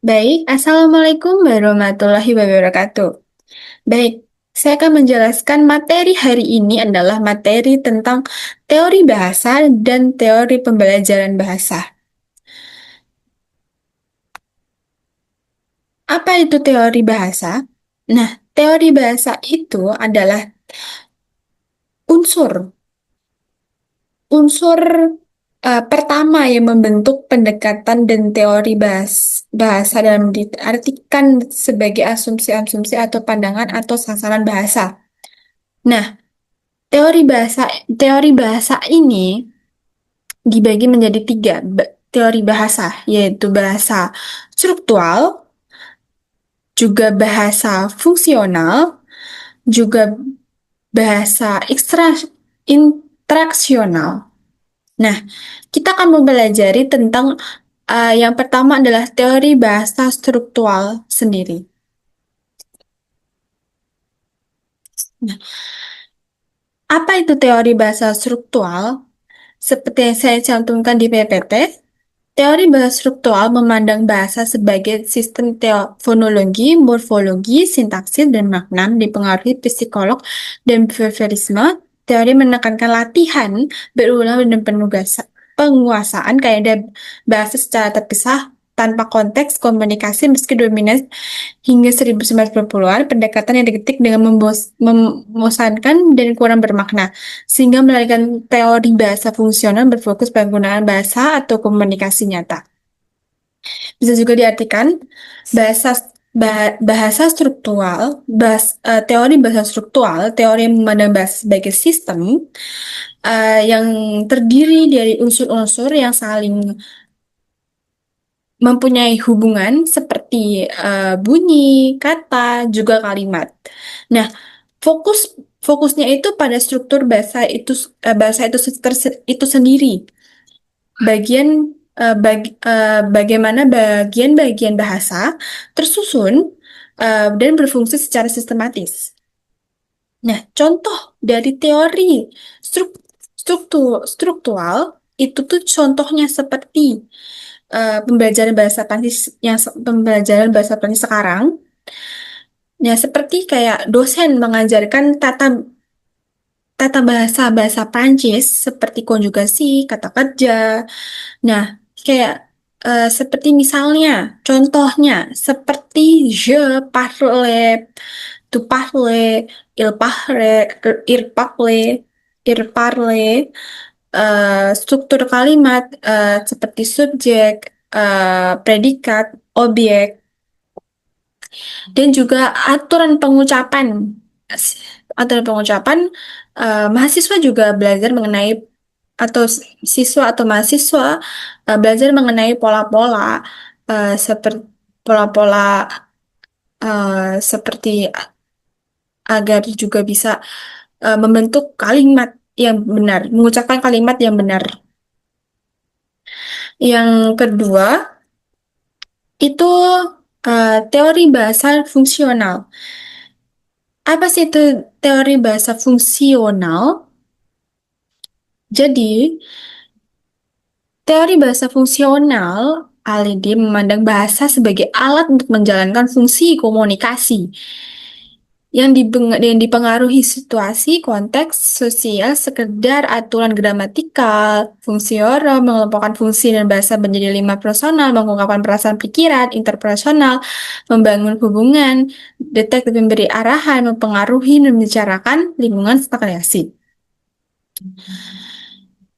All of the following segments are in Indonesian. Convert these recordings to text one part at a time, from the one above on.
Baik, Assalamualaikum warahmatullahi wabarakatuh. Baik, saya akan menjelaskan materi hari ini adalah materi tentang teori bahasa dan teori pembelajaran bahasa. Apa itu teori bahasa? Nah, teori bahasa itu adalah unsur unsur pertama yang membentuk pendekatan dan teori bahasa dalam diartikan sebagai asumsi-asumsi atau pandangan atau sasaran bahasa. Nah, teori bahasa ini dibagi menjadi tiga teori bahasa, yaitu bahasa struktural, juga bahasa fungsional, juga bahasa intraksional. Nah, kita akan mempelajari tentang yang pertama adalah teori bahasa struktural sendiri. Nah, apa itu teori bahasa struktural? Seperti yang saya cantumkan di PPT, teori bahasa struktural memandang bahasa sebagai sistem fonologi, morfologi, sintaksis, dan makna dipengaruhi psikolog dan behaviorisme. Teori menekankan latihan berulang dan penguasaan kaidah bahasa secara terpisah tanpa konteks komunikasi meski dominan hingga 1990-an, pendekatan yang diketik dengan membosankan dan kurang bermakna, sehingga melahirkan teori bahasa fungsional berfokus pada penggunaan bahasa atau komunikasi nyata. Bisa juga diartikan bahasa bahasa struktural, teori bahasa struktural, teori yang memandang bahasa sebagai sistem yang terdiri dari unsur-unsur yang saling mempunyai hubungan seperti bunyi, kata, juga kalimat. Nah, fokus fokusnya itu pada struktur bahasa itu itu sendiri. Bagian bagaimana bagian-bagian bahasa tersusun dan berfungsi secara sistematis. Nah, contoh dari teori struktural itu tuh contohnya seperti pembelajaran bahasa Prancis sekarang. Ya, seperti kayak dosen mengajarkan tata bahasa bahasa Prancis seperti konjugasi, kata kerja. Nah, kayak seperti misalnya, contohnya seperti je parle, tu parle, il parle, ir parle, ir parle, struktur kalimat seperti subjek, predikat, objek, dan juga aturan pengucapan. Aturan pengucapan, mahasiswa juga belajar mengenai atau siswa atau mahasiswa belajar mengenai pola-pola seperti pola-pola seperti agar juga bisa membentuk kalimat yang benar, mengucapkan kalimat yang benar. Yang kedua itu teori bahasa fungsional. Apa sih itu teori bahasa fungsional? Jadi, teori bahasa fungsional, ALID memandang bahasa sebagai alat untuk menjalankan fungsi komunikasi yang dipengaruhi situasi, konteks, sosial, sekedar aturan gramatikal, fungsi orang, mengelompokkan fungsi dan bahasa menjadi lima personal, mengungkapkan perasaan pikiran, interpersonal, membangun hubungan, detektif memberi arahan, mempengaruhi, dan membicarakan lingkungan serta kreasi.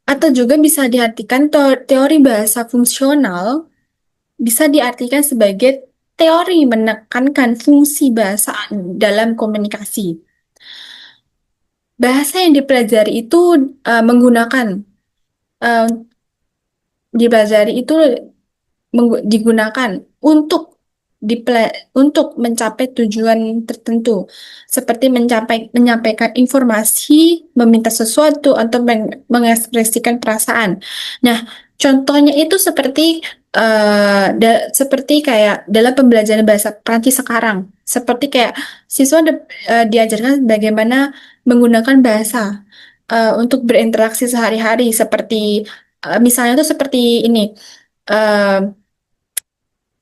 Atau juga bisa diartikan teori bahasa fungsional bisa diartikan sebagai teori menekankan fungsi bahasa dalam komunikasi. Bahasa yang dipelajari itu menggunakan eh, dipelajari itu digunakan untuk untuk mencapai tujuan tertentu, seperti menyampaikan informasi, meminta sesuatu, atau mengekspresikan perasaan. Nah, contohnya itu seperti kayak dalam pembelajaran bahasa Prancis sekarang, seperti kayak siswa diajarkan bagaimana menggunakan bahasa untuk berinteraksi sehari-hari, seperti misalnya itu seperti ini. eh,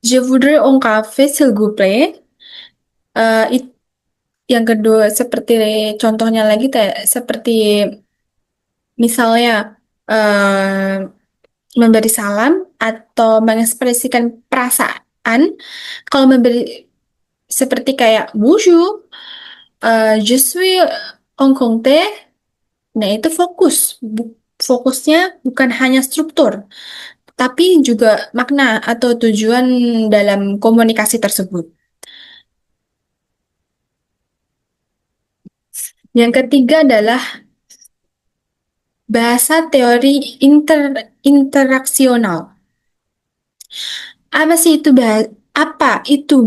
Je voudrais un café, s'il vous plaît. Yang kedua, seperti contohnya lagi, seperti misalnya eh, memberi salam atau mengekspresikan perasaan. Kalau memberi seperti kayak bonjour, je suis en compte. Nah, itu fokus. Fokusnya bukan hanya struktur, tapi juga makna atau tujuan dalam komunikasi tersebut. Yang ketiga adalah bahasa teori interaksional. Apa sih itu apa itu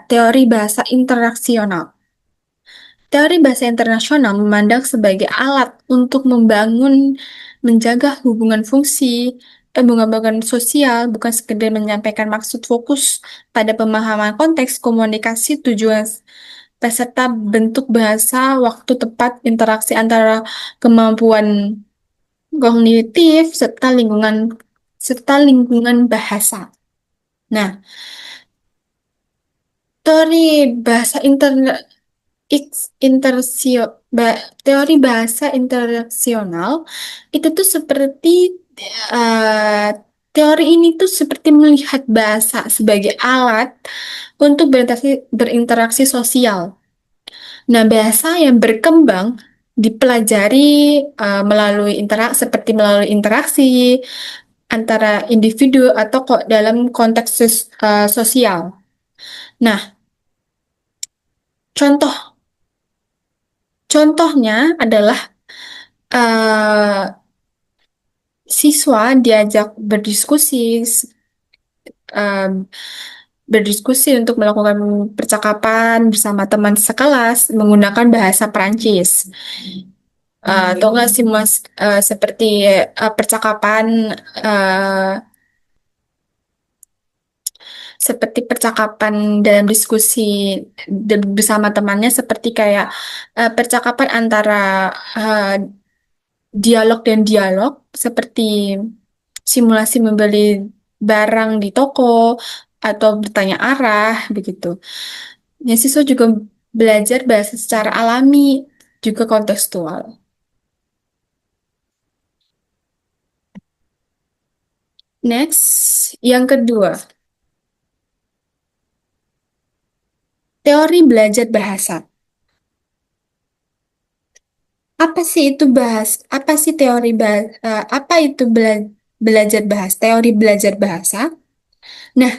teori bahasa interaksional? Teori bahasa internasional memandang sebagai alat untuk membangun, menjaga hubungan hubungan sosial, bukan sekedar menyampaikan maksud fokus pada pemahaman konteks komunikasi tujuan peserta bentuk bahasa, waktu tepat, interaksi antara kemampuan kognitif serta lingkungan bahasa. Nah, teori bahasa teori bahasa interaksional itu tuh seperti eh, teori ini tuh seperti melihat bahasa sebagai alat untuk berinteraksi sosial. Nah, bahasa yang berkembang dipelajari melalui interaksi antara individu atau kok dalam konteks sosial. Nah, contoh contohnya adalah eh, siswa diajak eh, berdiskusi untuk melakukan percakapan bersama teman sekelas menggunakan bahasa Perancis. Atau enggak sih Mas, seperti percakapan eh, seperti percakapan dalam diskusi bersama temannya seperti kayak percakapan antara eh, dialog dan dialog seperti simulasi membeli barang di toko atau bertanya arah begitu. Ya, siswa juga belajar bahasa secara alami juga kontekstual. Next, yang kedua, teori belajar bahasa. Apa sih apa itu belajar bahasa? Teori belajar bahasa. Nah,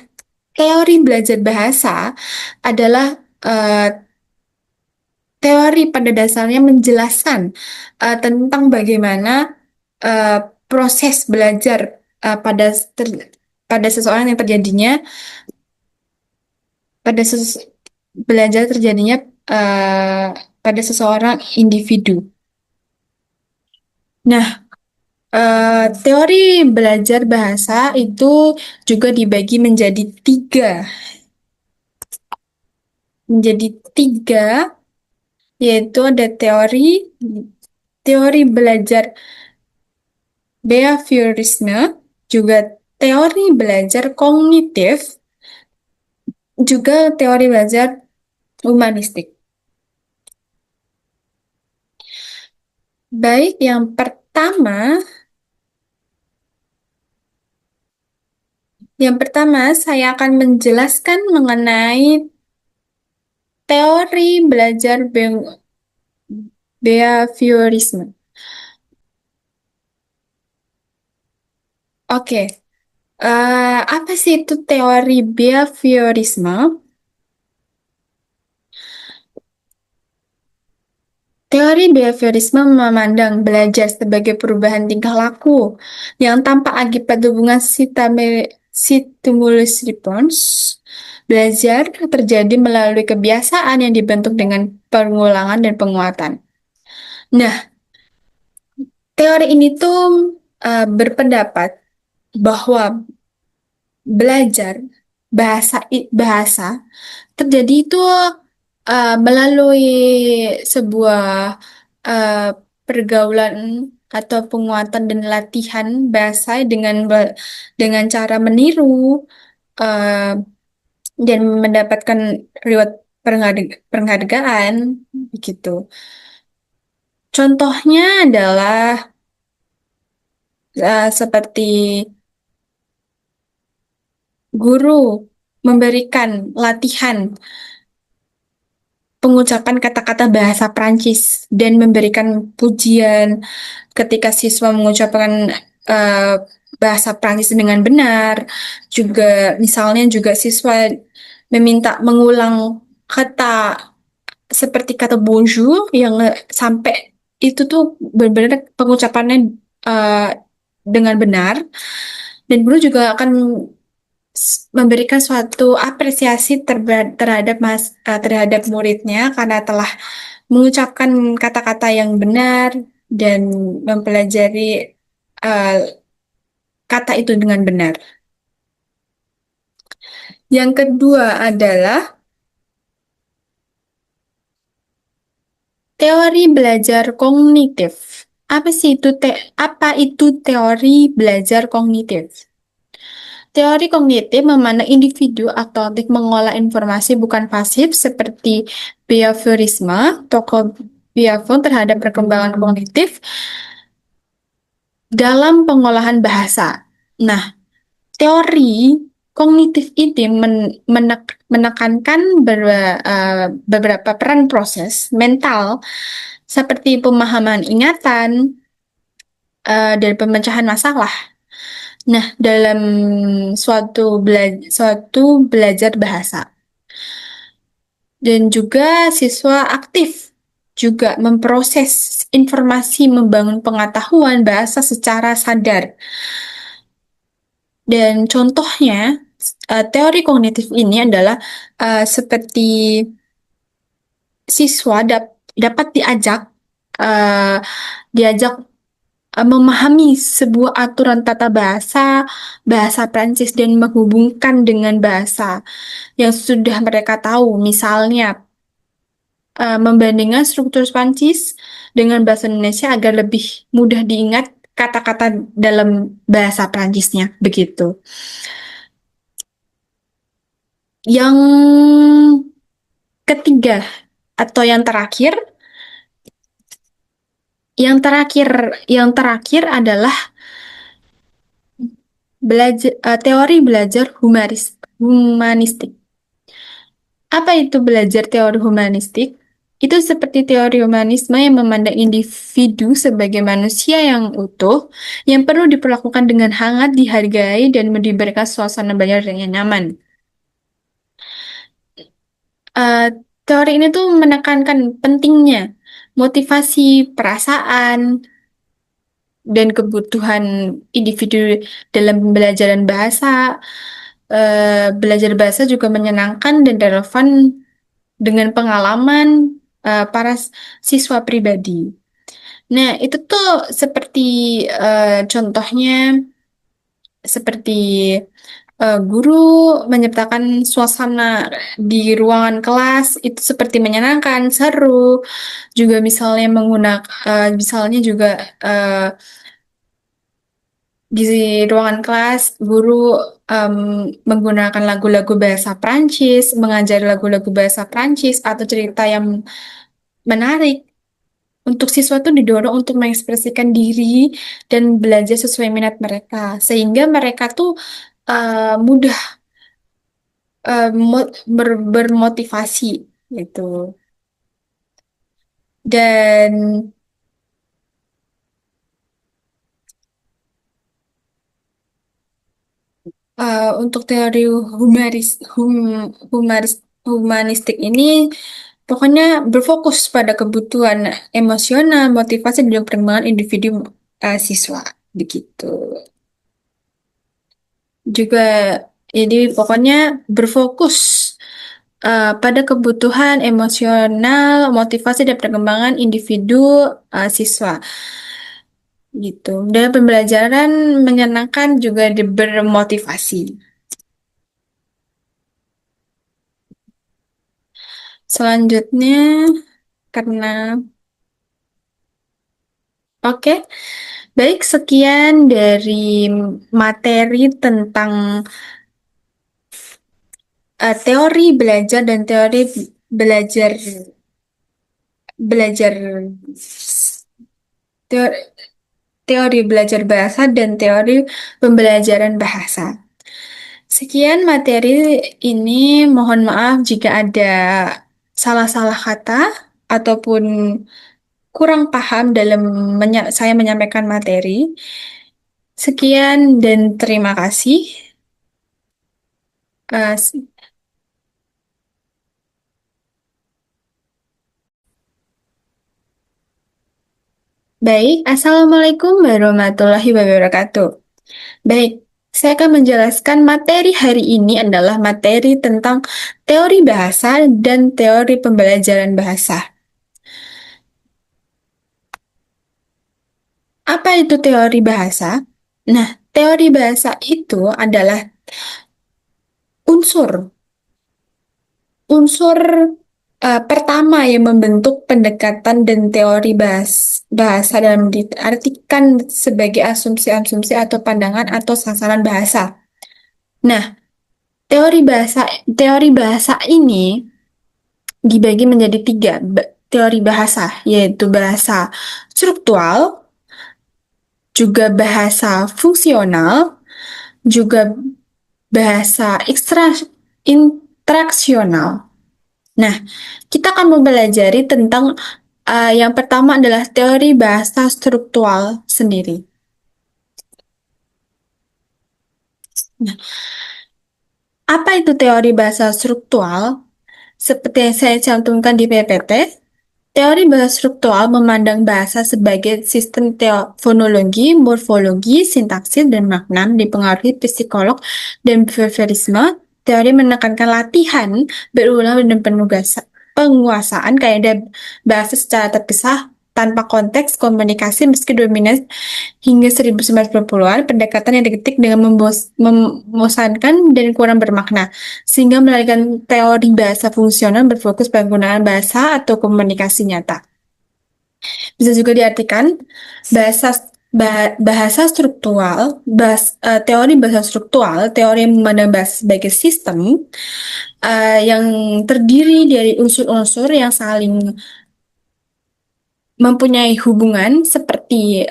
teori belajar bahasa adalah eh, teori pada dasarnya menjelaskan tentang bagaimana eh, proses belajar eh, pada ter- pada seseorang yang terjadinya pada belajar terjadinya eh, pada seseorang individu. Nah, teori belajar bahasa itu juga dibagi menjadi tiga, yaitu ada teori belajar behaviorisme, juga teori belajar kognitif, juga teori belajar humanistik. Baik, yang pertama saya akan menjelaskan mengenai teori belajar behaviorisme. Oke, apa sih itu teori behaviorisme? Teori behaviorisme memandang belajar sebagai perubahan tingkah laku yang tanpa akibat hubungan stimulus response. Belajar terjadi melalui kebiasaan yang dibentuk dengan pengulangan dan penguatan. Nah, teori ini tuh berpendapat bahwa belajar bahasa terjadi itu melalui sebuah eh, pergaulan atau penguatan dan latihan bahasa dengan cara meniru, eh, dan mendapatkan reward penghargaan begitu. Contohnya adalah seperti guru memberikan latihan pengucapan kata-kata bahasa Prancis dan memberikan pujian ketika siswa mengucapkan eh, bahasa Prancis dengan benar. Juga misalnya juga siswa meminta mengulang kata seperti kata bonjour yang sampai itu tuh benar-benar pengucapannya eh, dengan benar. Dan guru juga akan memberikan suatu apresiasi terhadap muridnya karena telah mengucapkan kata-kata yang benar dan mempelajari eh, kata itu dengan benar. Yang kedua adalah teori belajar kognitif. Apa itu teori belajar kognitif? Teori kognitif memandang individu atau aktif mengolah informasi bukan pasif seperti behaviorisme, toko behavior terhadap perkembangan kognitif dalam pengolahan bahasa. Nah, teori kognitif ini menekankan beberapa peran proses mental seperti pemahaman ingatan dan pemecahan masalah. Nah, dalam suatu belajar bahasa dan juga siswa aktif juga memproses informasi, membangun pengetahuan bahasa secara sadar. Dan contohnya, teori kognitif ini adalah seperti siswa dapat uh, diajak memahami sebuah aturan tata bahasa, bahasa Prancis dan menghubungkan dengan bahasa yang sudah mereka tahu. Misalnya, membandingkan struktur Prancis dengan bahasa Indonesia agar lebih mudah diingat kata-kata dalam bahasa Prancisnya. Begitu. Yang ketiga atau yang terakhir, yang terakhir adalah teori belajar humanistik. Apa itu belajar teori humanistik? Itu seperti teori humanisme yang memandang individu sebagai manusia yang utuh, yang perlu diperlakukan dengan hangat, dihargai, dan diberikan suasana belajar yang nyaman. Eh, Teori ini tuh menekankan pentingnya motivasi perasaan dan kebutuhan individu dalam pembelajaran bahasa. Belajar bahasa juga menyenangkan dan relevan dengan pengalaman para siswa pribadi. Nah, itu tuh seperti contohnya seperti guru menciptakan suasana di ruangan kelas itu seperti menyenangkan, seru. Juga misalnya misalnya juga eh, di ruangan kelas guru em, menggunakan lagu-lagu bahasa Prancis, mengajari lagu-lagu bahasa Prancis atau cerita yang menarik. Untuk siswa tuh didorong untuk mengekspresikan diri dan belajar sesuai minat mereka, sehingga mereka tuh mudah bermotivasi gitu. Dan untuk teori humanistik ini pokoknya berfokus pada kebutuhan emosional, motivasi dan perkembangan individu siswa begitu. Juga jadi pokoknya berfokus pada kebutuhan emosional, motivasi dan perkembangan individu siswa gitu. Dan pembelajaran menyenangkan juga bermotivasi. Selanjutnya karena oke, baik sekian dari materi tentang Teori belajar dan teori belajar belajar teori, teori belajar bahasa dan teori pembelajaran bahasa. Sekian materi ini, mohon maaf jika ada salah-salah kata ataupun kurang paham dalam saya menyampaikan materi. Sekian dan terima kasih. Eh, Baik, Assalamualaikum warahmatullahi wabarakatuh. Baik, saya akan menjelaskan materi hari ini adalah materi tentang teori bahasa dan teori pembelajaran bahasa. Apa itu teori bahasa? Nah, teori bahasa itu adalah unsur unsur pertama yang membentuk pendekatan dan teori bahasa dalam diartikan sebagai asumsi-asumsi atau pandangan atau sasaran bahasa. Nah, teori bahasa ini dibagi menjadi tiga teori bahasa, yaitu bahasa struktural, juga bahasa fungsional, juga bahasa interaksional. Nah, kita akan mempelajari tentang yang pertama adalah teori bahasa struktural sendiri. Nah, apa itu teori bahasa struktural? Seperti yang saya cantumkan di PPT, teori bahasa struktural memandang bahasa sebagai sistem fonologi, morfologi, sintaksis, dan makna dipengaruhi psikolog dan behaviorisme. Teori menekankan latihan berulang dan penguasaan kaidah bahasa secara terpisah tanpa konteks komunikasi meski dominan hingga 1990-an, pendekatan yang diketik dengan membosankan dan kurang bermakna, sehingga melahirkan teori bahasa fungsional berfokus penggunaan bahasa atau komunikasi nyata. Bisa juga diartikan bahasa struktural, teori bahasa struktural, teori yang memandang bahasa sebagai sistem yang terdiri dari unsur-unsur yang saling mempunyai hubungan seperti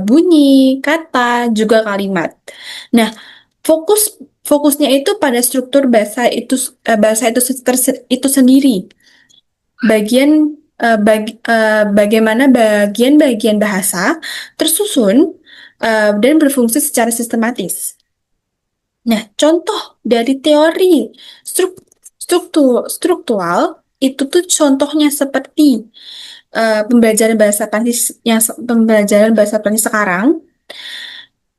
bunyi, kata, juga kalimat. Nah, fokusnya itu pada struktur bahasa itu sendiri. Bagaimana bagian-bagian bahasa tersusun dan berfungsi secara sistematis. Nah, contoh dari teori struktural itu tuh contohnya seperti pembelajaran bahasa Prancis sekarang.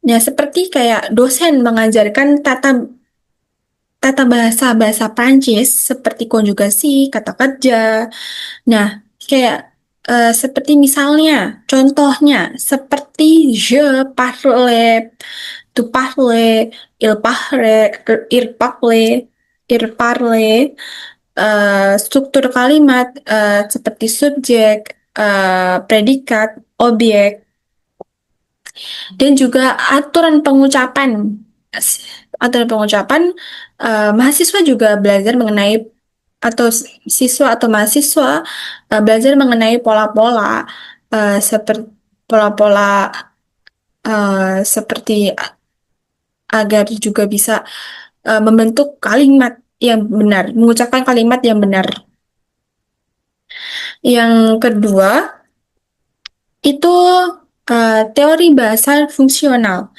Ya, seperti kayak dosen mengajarkan tata bahasa bahasa Prancis seperti konjugasi, kata kerja. Nah, kayak seperti misalnya, contohnya seperti je parle, tu parle, il parle, il parle, struktur kalimat seperti subjek, predikat, objek, dan juga aturan pengucapan, mahasiswa juga belajar mengenai atau siswa atau mahasiswa belajar mengenai pola-pola seperti pola-pola seperti agar juga bisa membentuk kalimat yang benar, mengucapkan kalimat yang benar. Yang kedua itu teori bahasa fungsional.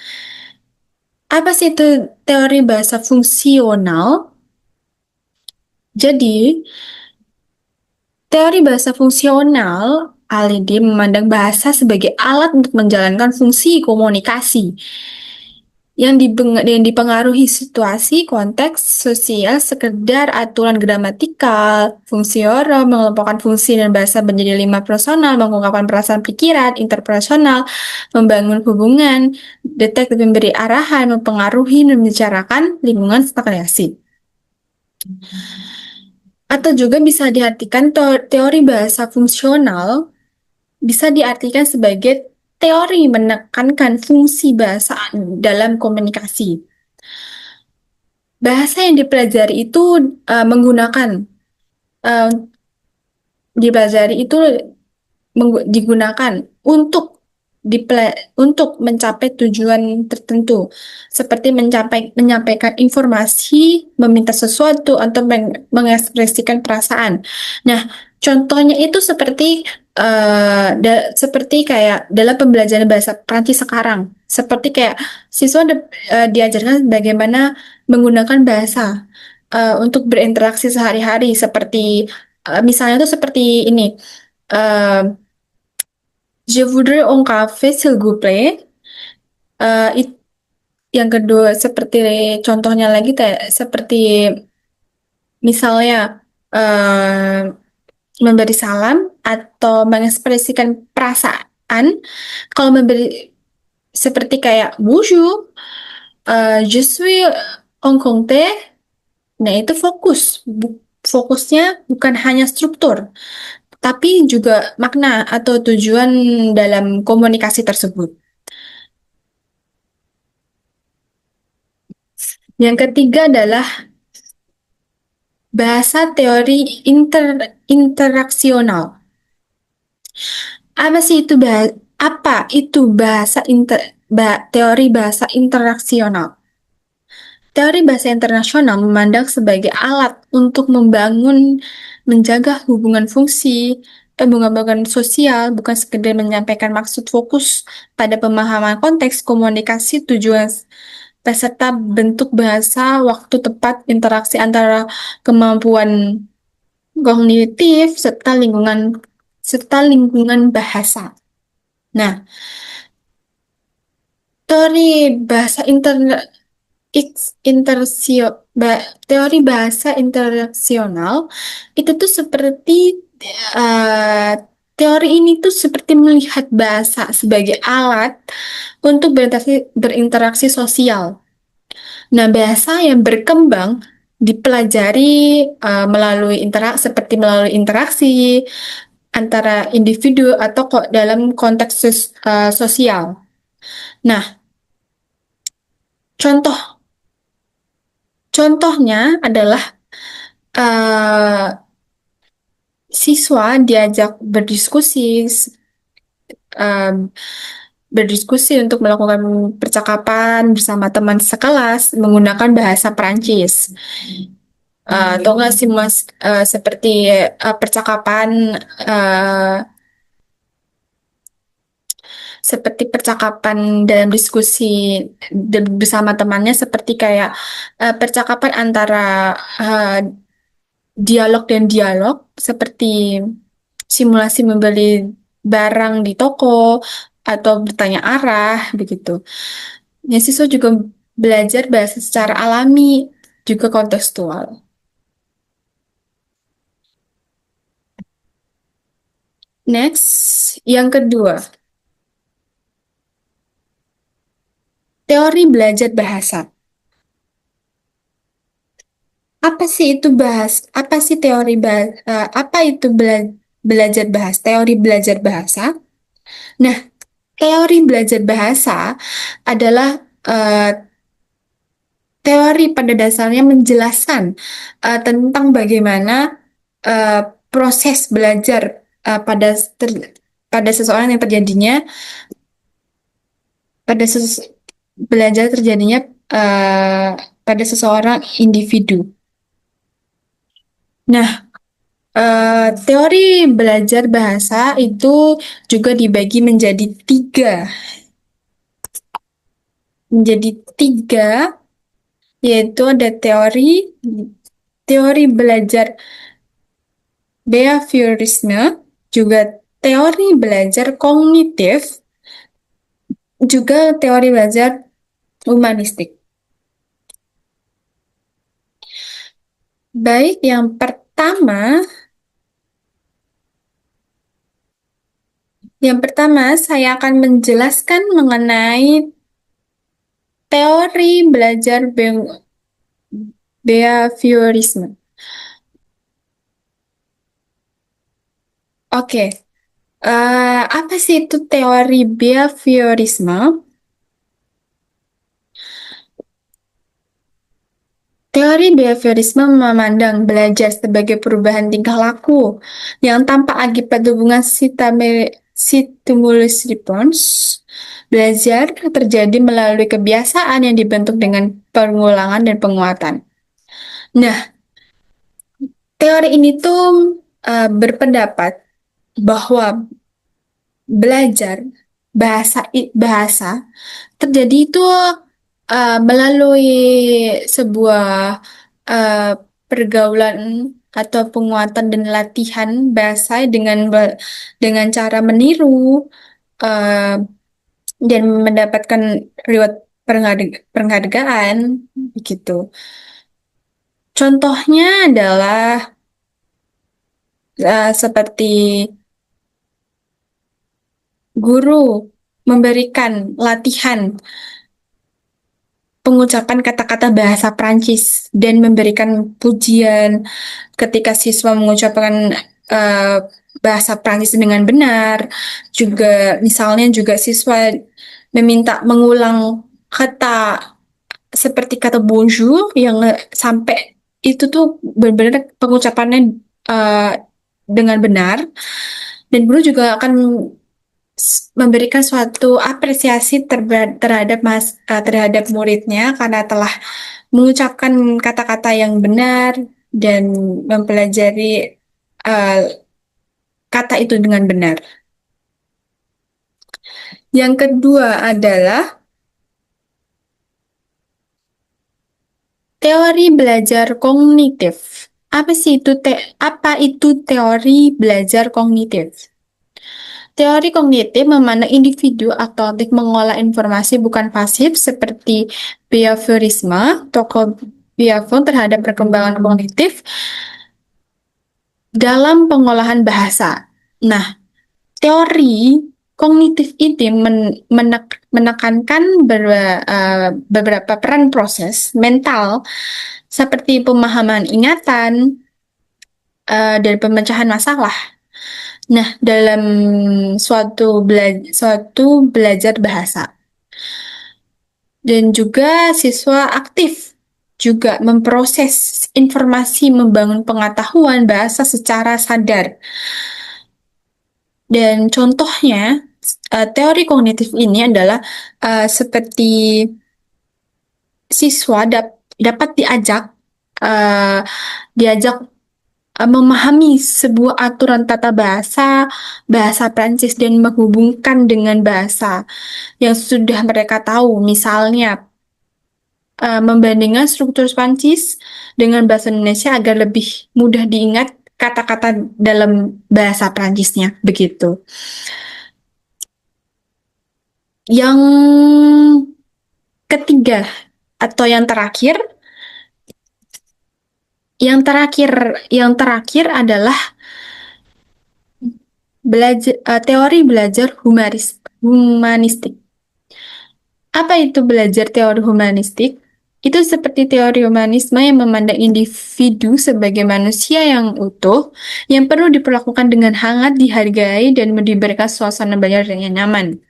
Apa sih itu teori bahasa fungsional? Jadi, teori bahasa fungsional, ALID memandang bahasa sebagai alat untuk menjalankan fungsi komunikasi yang dipengaruhi situasi, konteks, sosial, sekedar aturan gramatikal, fungsi orang, mengelompokkan fungsi dan bahasa menjadi 5 personal, mengungkapkan perasaan pikiran, interpersonal, membangun hubungan, detektif memberi arahan, mempengaruhi dan membicarakan lingkungan serta kreasi. Atau juga bisa diartikan teori bahasa fungsional bisa diartikan sebagai teori menekankan fungsi bahasa dalam komunikasi. Bahasa yang dipelajari itu menggunakan eh, dipelajari itu digunakan untuk untuk mencapai tujuan tertentu, seperti menyampaikan informasi, meminta sesuatu, atau mengekspresikan perasaan. Nah, contohnya itu seperti kayak dalam pembelajaran bahasa Prancis sekarang, seperti kayak siswa diajarkan bagaimana menggunakan bahasa untuk berinteraksi sehari-hari, seperti misalnya itu seperti ini. eh, Je voudrais un café, s'il vous plaît. Eh, it- yang kedua, seperti contohnya lagi, seperti misalnya eh, memberi salam atau mengekspresikan perasaan. Kalau memberi seperti kayak bonjour, je suis en compte. Nah, itu fokusnya bukan hanya struktur, tapi juga makna atau tujuan dalam komunikasi tersebut. Yang ketiga adalah bahasa teori interaksional. Apa sih itu bahasa teori bahasa interaksional? Teori bahasa internasional memandang sebagai alat untuk menjaga hubungan hubungan sosial, bukan sekedar menyampaikan maksud. Fokus pada pemahaman konteks komunikasi, tujuan peserta, bentuk bahasa, waktu tepat, interaksi antara kemampuan kognitif, serta lingkungan bahasa. Nah, teori bahasa teori bahasa interaksional itu tuh seperti eh, teori ini tuh seperti melihat bahasa sebagai alat untuk berinteraksi sosial. Nah, bahasa yang berkembang dipelajari melalui interaksi antara individu atau kok dalam konteks sosial. Nah, contoh contohnya adalah eh, siswa diajak eh, berdiskusi untuk melakukan percakapan bersama teman sekelas menggunakan bahasa Perancis. Atau nggak sih Mas, seperti percakapan eh, seperti percakapan dalam diskusi bersama temannya, seperti kayak percakapan antara eh, dialog dan dialog, seperti simulasi membeli barang di toko atau bertanya arah begitu. Ya, siswa juga belajar bahasa secara alami, juga kontekstual. Next, yang kedua, teori belajar bahasa. Apa sih apa itu belajar bahasa? Teori belajar bahasa. Nah, teori belajar bahasa adalah eh, teori pada dasarnya menjelaskan tentang bagaimana eh, proses belajar pada seseorang yang terjadinya pada belajar terjadinya eh, pada seseorang individu. Nah, teori belajar bahasa itu juga dibagi menjadi tiga, yaitu ada teori teori belajar behaviorisme, juga teori belajar kognitif, juga teori belajar humanistik. Baik, yang pertama saya akan menjelaskan mengenai teori belajar behaviorisme. Oke, apa sih itu teori behaviorisme? Teori behaviorisme memandang belajar sebagai perubahan tingkah laku yang tanpa akibat hubungan stimulus response. Belajar terjadi melalui kebiasaan yang dibentuk dengan pengulangan dan penguatan. Nah, teori ini tuh berpendapat bahwa belajar bahasa terjadi itu melalui sebuah uh, pergaulan atau penguatan dan latihan bahasa dengan cara meniru uh, dan mendapatkan reward penghargaan gitu. Contohnya adalah seperti guru memberikan latihan pengucapan kata-kata bahasa Prancis dan memberikan pujian ketika siswa mengucapkan eh, bahasa Prancis dengan benar. Juga misalnya juga siswa meminta mengulang kata seperti kata bonjour yang sampai itu tuh benar-benar pengucapannya eh, dengan benar. Dan guru juga akan memberikan suatu apresiasi terhadap muridnya karena telah mengucapkan kata-kata yang benar dan mempelajari uh, kata itu dengan benar. Yang kedua adalah teori belajar kognitif. Apa itu teori belajar kognitif? Teori kognitif memandang individu aktif mengolah informasi bukan pasif seperti behaviorisme, toko behavior terhadap perkembangan kognitif dalam pengolahan bahasa. Nah, teori kognitif ini menekankan beberapa peran proses mental seperti pemahaman ingatan dan pemecahan masalah. Nah, dalam suatu belajar bahasa dan juga siswa aktif juga memproses informasi, membangun pengetahuan bahasa secara sadar. Dan contohnya, teori kognitif ini adalah seperti siswa dapat uh, diajak memahami sebuah aturan tata bahasa, bahasa Prancis dan menghubungkan dengan bahasa yang sudah mereka tahu. Misalnya, membandingkan struktur Prancis dengan bahasa Indonesia agar lebih mudah diingat kata-kata dalam bahasa Prancisnya, begitu. Yang ketiga atau yang terakhir adalah teori belajar humanistik. Apa itu belajar teori humanistik? Itu seperti teori humanisme yang memandang individu sebagai manusia yang utuh, yang perlu diperlakukan dengan hangat, dihargai, dan diberikan suasana belajar yang nyaman.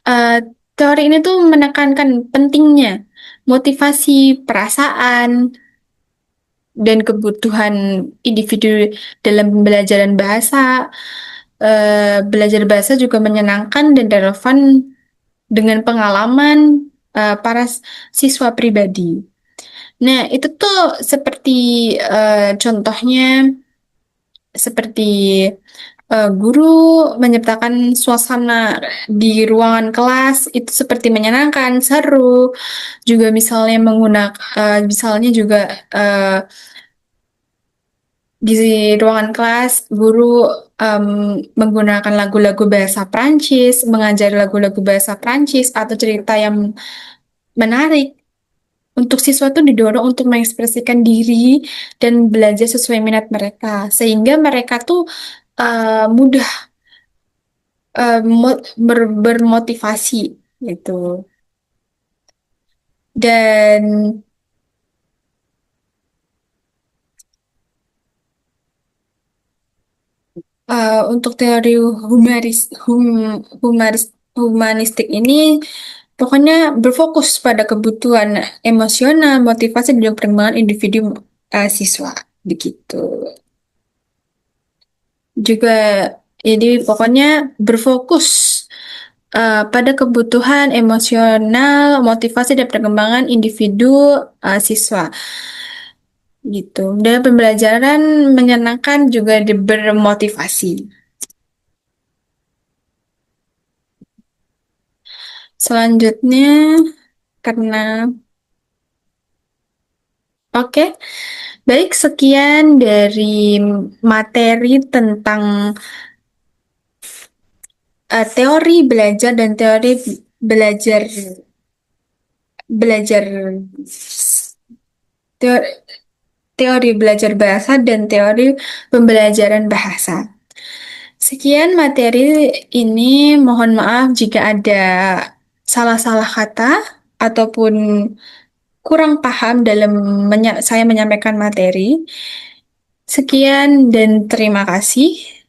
Uh, Teori ini tuh menekankan pentingnya motivasi perasaan dan kebutuhan individu dalam pembelajaran bahasa. Belajar bahasa juga menyenangkan dan relevan dengan pengalaman para siswa pribadi. Nah, itu tuh seperti contohnya seperti guru menciptakan suasana di ruangan kelas itu seperti menyenangkan, seru. Juga misalnya misalnya juga di ruangan kelas guru menggunakan lagu-lagu bahasa Prancis, mengajar lagu-lagu bahasa Prancis atau cerita yang menarik untuk siswa tuh didorong untuk mengekspresikan diri dan belajar sesuai minat mereka sehingga mereka tuh mudah bermotivasi gitu. Dan untuk teori humanistik ini Pokoknya berfokus pada kebutuhan emosional, motivasi, dan perkembangan individu siswa. Begitu. Juga, jadi pokoknya berfokus pada kebutuhan emosional, motivasi, dan perkembangan individu siswa. Gitu. Dan pembelajaran menyenangkan juga bermotivasi. Selanjutnya, karena oke, baik sekian dari materi tentang teori belajar dan teori belajar belajar teori, teori belajar bahasa dan teori pembelajaran bahasa. Sekian materi ini, mohon maaf jika ada salah-salah kata ataupun kurang paham dalam saya menyampaikan materi. Sekian dan terima kasih.